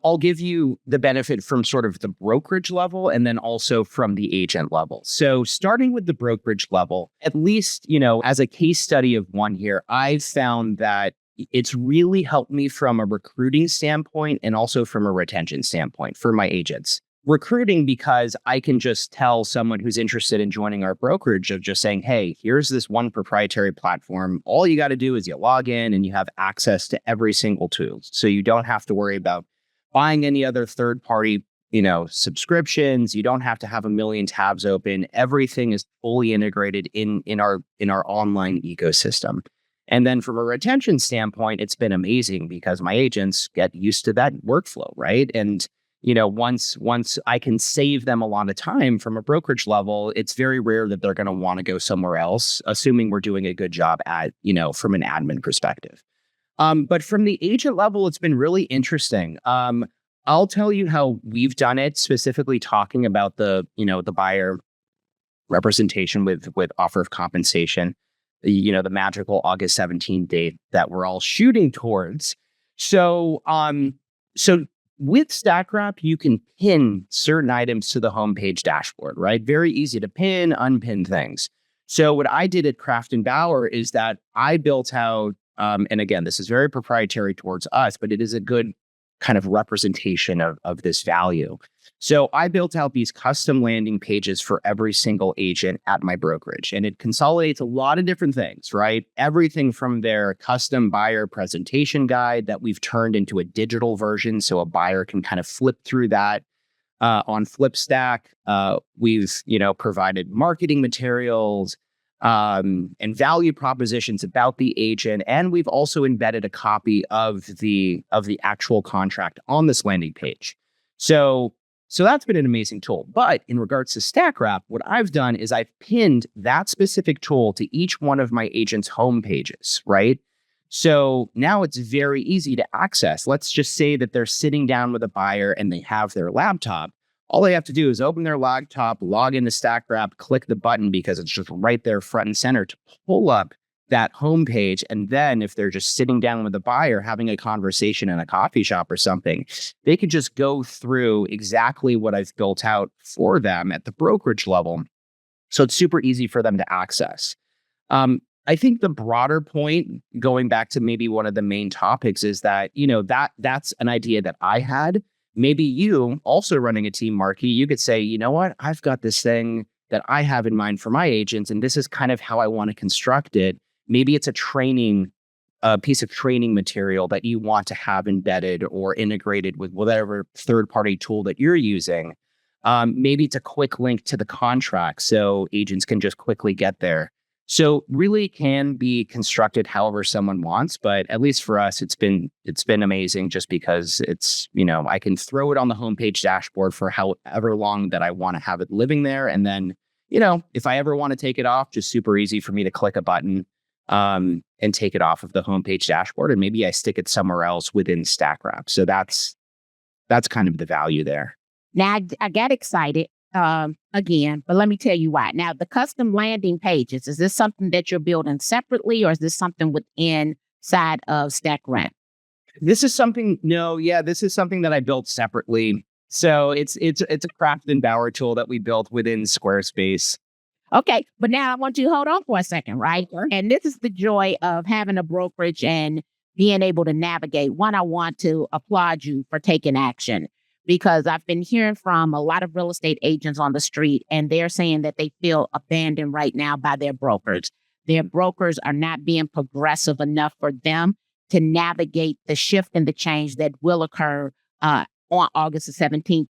I'll give you the benefit from sort of the brokerage level and then also from the agent level. So starting with the brokerage level, at least, as a case study of one here, I've found that it's really helped me from a recruiting standpoint and also from a retention standpoint for my agents. Recruiting, because I can just tell someone who's interested in joining our brokerage of just saying, hey, here's this one proprietary platform. All you got to do is you log in and you have access to every single tool. So you don't have to worry about buying any other third-party, subscriptions. You don't have to have a million tabs open. Everything is fully integrated in our online ecosystem. And then from a retention standpoint, it's been amazing because my agents get used to that workflow, right? And once I can save them a lot of time from a brokerage level, it's very rare that they're going to want to go somewhere else, assuming we're doing a good job at, from an admin perspective. But from the agent level, it's been really interesting. I'll tell you how we've done it, specifically talking about the buyer representation with offer of compensation, the magical August 17th date that we're all shooting towards. So with StackWrap, you can pin certain items to the homepage dashboard, right? Very easy to pin, unpin things. So what I did at Craft & Bauer is that I built out, and again, this is very proprietary towards us, but it is a good kind of representation of this value. So I built out these custom landing pages for every single agent at my brokerage, and it consolidates a lot of different things, right? Everything from their custom buyer presentation guide that we've turned into a digital version so a buyer can kind of flip through that. On Flipstack, we've provided marketing materials and value propositions about the agent, and we've also embedded a copy of the actual contract on this landing page. So that's been an amazing tool. But in regards to StackWrap, what I've done is I've pinned that specific tool to each one of my agents' home pages, right? So now it's very easy to access. Let's just say that they're sitting down with a buyer and they have their laptop. All they have to do is open their laptop, log into StackWrap, click the button because it's just right there front and center to pull up that homepage. And then if they're just sitting down with a buyer having a conversation in a coffee shop or something, they could just go through exactly what I've built out for them at the brokerage level. So it's super easy for them to access. I think the broader point, going back to maybe one of the main topics, is that, that's an idea that I had. Maybe you also running a team, Marky, you could say, you know what, I've got this thing that I have in mind for my agents, and this is kind of how I want to construct it. Maybe it's a piece of training material that you want to have embedded or integrated with whatever third-party tool that you're using. Maybe it's a quick link to the contract so agents can just quickly get there. So really can be constructed however someone wants, but at least for us, it's been amazing just because it's, I can throw it on the homepage dashboard for however long that I want to have it living there. And then, if I ever want to take it off, just super easy for me to click a button and take it off of the homepage dashboard. And maybe I stick it somewhere else within StackWrap. So that's kind of the value there. Now I got excited. Again, but let me tell you why. Now, the custom landing pages, is this something that you're building separately or is this something inside of StackWrap? This is something that I built separately. So it's a Craft & Bauer tool that we built within Squarespace. Okay, but now I want you to hold on for a second, right? Sure. And this is the joy of having a brokerage and being able to navigate. One, I want to applaud you for taking action, because I've been hearing from a lot of real estate agents on the street, and they're saying that they feel abandoned right now by their brokers. Their brokers are not being progressive enough for them to navigate the shift and the change that will occur on August the 17th